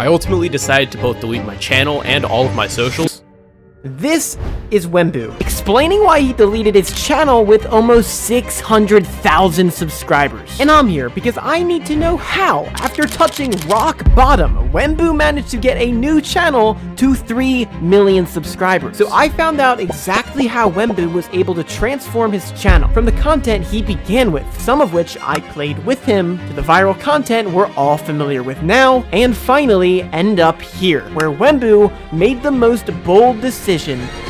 I ultimately decided to both delete my channel and all of my socials. This is Wemmbu, explaining why he deleted his channel with almost 600,000 subscribers. And I'm here because I need to know how, after touching rock bottom, Wemmbu managed to get a new channel to 3 million subscribers. So I found out exactly how Wemmbu was able to transform his channel from the content he began with, some of which I played with him, to the viral content we're all familiar with now, and finally end up here, where Wemmbu made the most bold decision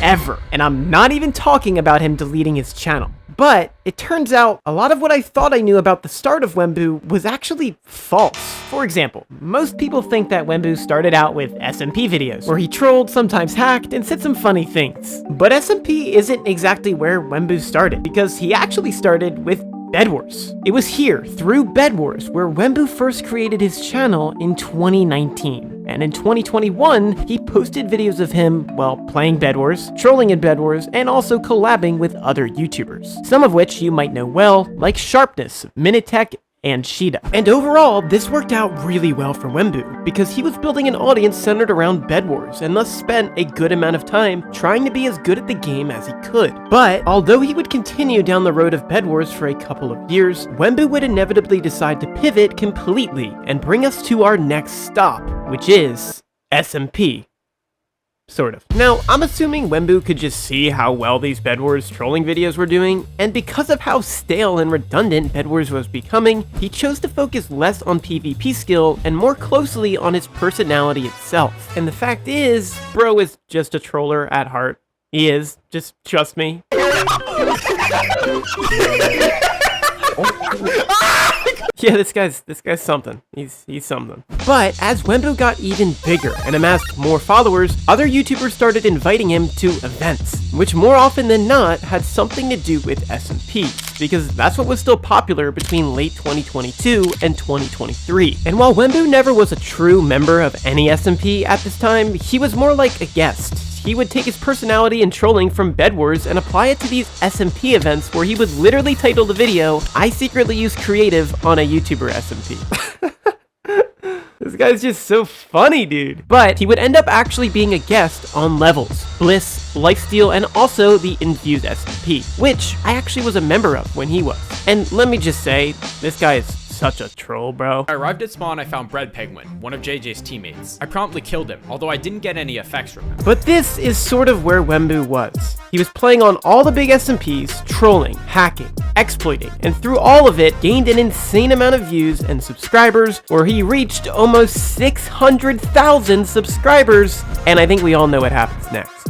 ever. And I'm not even talking about him deleting his channel. But it turns out a lot of what I thought I knew about the start of Wemmbu was actually false. For example, most people think that Wemmbu started out with SMP videos, where he trolled, sometimes hacked, and said some funny things. But SMP isn't exactly where Wemmbu started, because he actually started with Bed Wars. It was here, through Bed Wars, where Wemmbu first created his channel in 2019. And in 2021, he posted videos of him, well, playing Bed Wars, trolling in Bed Wars, and also collabing with other YouTubers. Some of which you might know well, like Sharpness, Minitech, and Sheeta. And overall, this worked out really well for Wemmbu, because he was building an audience centered around Bed Wars, and thus spent a good amount of time trying to be as good at the game as he could. But, although he would continue down the road of Bed Wars for a couple of years, Wemmbu would inevitably decide to pivot completely, and bring us to our next stop, which is SMP. Sort of. Now, I'm assuming Wemmbu could just see how well these Bed Wars trolling videos were doing, and because of how stale and redundant Bed Wars was becoming, he chose to focus less on PvP skill and more closely on his personality itself. And the fact is, bro is just a troller at heart. He is. Just trust me. Yeah, this guy's something. He's something. But as Wemmbu got even bigger and amassed more followers, other YouTubers started inviting him to events, which more often than not had something to do with SMP, because that's what was still popular between late 2022 and 2023. And while Wemmbu never was a true member of any SMP at this time, he was more like a guest. He would take his personality and trolling from Bed Wars and apply it to these SMP events, where he would literally title the video, "I secretly use creative on a YouTuber SMP." This guy's just so funny, dude. But he would end up actually being a guest on Levels, Bliss, Lifesteal, and also the Infused SMP, which I actually was a member of when he was. And let me just say, this guy is such a troll, bro. I arrived at spawn, I found Bread Penguin, one of JJ's teammates. I promptly killed him, although I didn't get any effects from him. But this is sort of where Wemmbu was. He was playing on all the big SMPs, trolling, hacking, exploiting, and through all of it, gained an insane amount of views and subscribers, where he reached almost 600,000 subscribers. And I think we all know what happens next.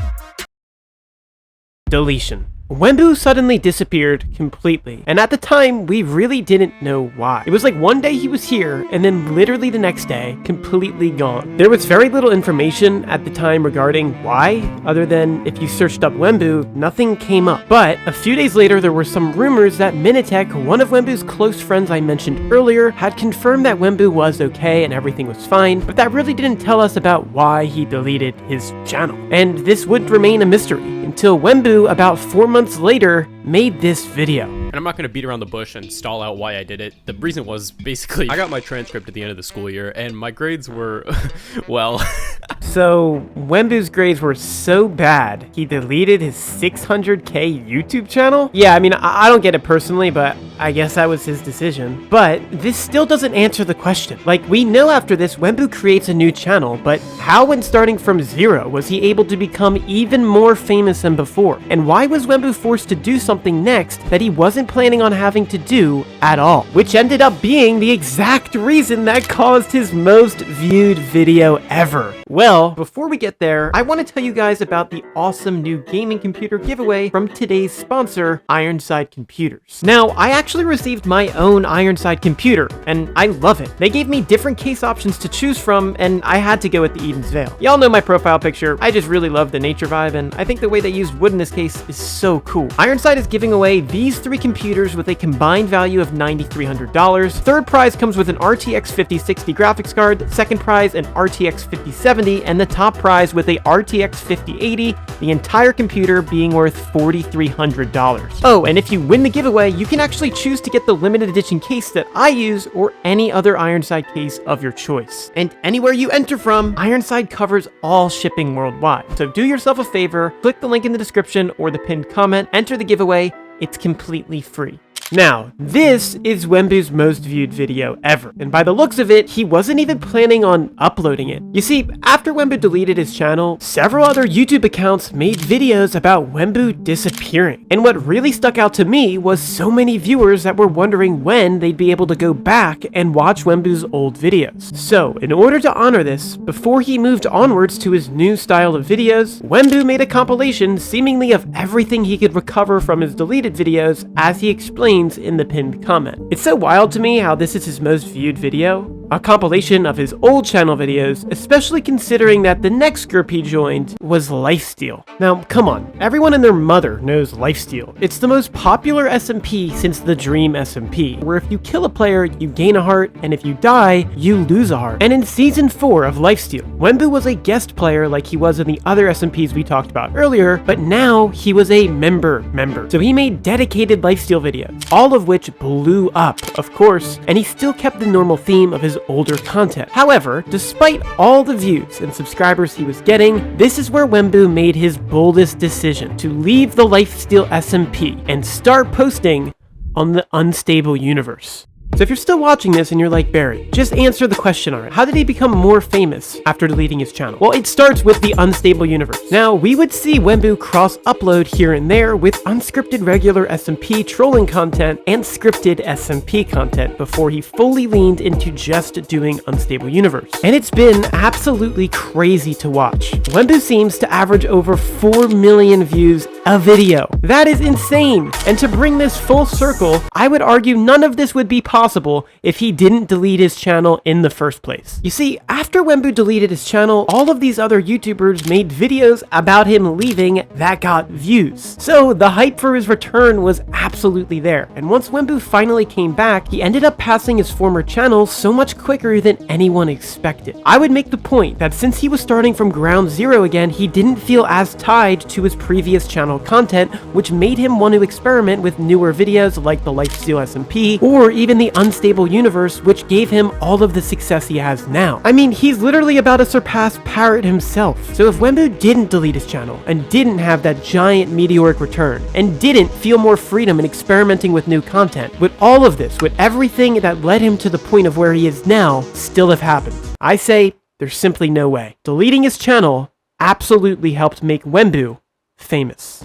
Deletion. Wemmbu suddenly disappeared completely, and at the time, we really didn't know why. It was like one day he was here, and then literally the next day, completely gone. There was very little information at the time regarding why, other than if you searched up Wemmbu, nothing came up. But a few days later, there were some rumors that Minitech, one of Wembu's close friends I mentioned earlier, had confirmed that Wemmbu was okay and everything was fine, but that really didn't tell us about why he deleted his channel. And this would remain a mystery until Wemmbu, about 4 months later, made this video. And I'm not going to beat around the bush and stall out why I did it. The reason was basically I got my transcript at the end of the school year and my grades were, well. So Wembu's grades were so bad, he deleted his 600k YouTube channel? Yeah, I mean, I don't get it personally, but I guess that was his decision. But this still doesn't answer the question. Like, we know after this, Wemmbu creates a new channel, but how, when starting from zero, was he able to become even more famous than before? And why was Wemmbu forced to do something next that he wasn't planning on having to do at all? Which ended up being the exact reason that caused his most viewed video ever. Well, before we get there, I want to tell you guys about the awesome new gaming computer giveaway from today's sponsor, Ironside Computers. Now, I actually received my own Ironside computer, and I love it. They gave me different case options to choose from, and I had to go with the Eden's Veil. Y'all know my profile picture. I just really love the nature vibe, and I think the way they used wood in this case is so cool. Ironside is giving away these 3 computers with a combined value of $9,300. Third prize comes with an RTX 5060 graphics card, second prize an RTX 5070, and the top prize with a RTX 5080, the entire computer being worth $4,300. Oh, and if you win the giveaway, you can actually choose to get the limited edition case that I use or any other Ironside case of your choice. And anywhere you enter from, Ironside covers all shipping worldwide. So do yourself a favor, click the link in the description or the pinned comment, enter the giveaway. It's completely free. Now, this is Wembu's most viewed video ever, and by the looks of it, he wasn't even planning on uploading it. You see, after Wembu deleted his channel, several other YouTube accounts made videos about Wembu disappearing. And what really stuck out to me was so many viewers that were wondering when they'd be able to go back and watch Wembu's old videos. So, in order to honor this, before he moved onwards to his new style of videos, Wembu made a compilation seemingly of everything he could recover from his deleted videos as he explained in the pinned comment. It's so wild to me how this is his most viewed video, a compilation of his old channel videos, especially considering that the next group he joined was Lifesteal. Now, come on, everyone and their mother knows Lifesteal. It's the most popular SMP since the Dream SMP, where if you kill a player, you gain a heart, and if you die, you lose a heart. And in Season 4 of Lifesteal, Wembu was a guest player like he was in the other SMPs we talked about earlier, but now he was a member. So he made dedicated Lifesteal videos, all of which blew up, of course, and he still kept the normal theme of his older content. However, despite all the views and subscribers he was getting, this is where Wembu made his boldest decision to leave the Lifesteal SMP and start posting on the Unstable Universe. So if you're still watching this and you're like, Beary, just answer the question already. How did he become more famous after deleting his channel? Well, it starts with the Unstable Universe. Now, we would see Wembu cross-upload here and there with unscripted regular SMP trolling content and scripted SMP content before he fully leaned into just doing Unstable Universe. And it's been absolutely crazy to watch. Wembu seems to average over 4 million views a video. That is insane. And to bring this full circle, I would argue none of this would be possible if he didn't delete his channel in the first place. You see, after Wembu deleted his channel, all of these other YouTubers made videos about him leaving that got views. So the hype for his return was absolutely there. And once Wembu finally came back, he ended up passing his former channel so much quicker than anyone expected. I would make the point that since he was starting from ground zero again, he didn't feel as tied to his previous channel content, which made him want to experiment with newer videos like the Lifesteal SMP or even the Unstable Universe, which gave him all of the success he has now. I mean, he's literally about to surpass Parrot himself. So if Wembu didn't delete his channel and didn't have that giant meteoric return and didn't feel more freedom in experimenting with new content, would all of this, with everything that led him to the point of where he is now, still have happened? I say there's simply no way. Deleting his channel absolutely helped make Wembu famous.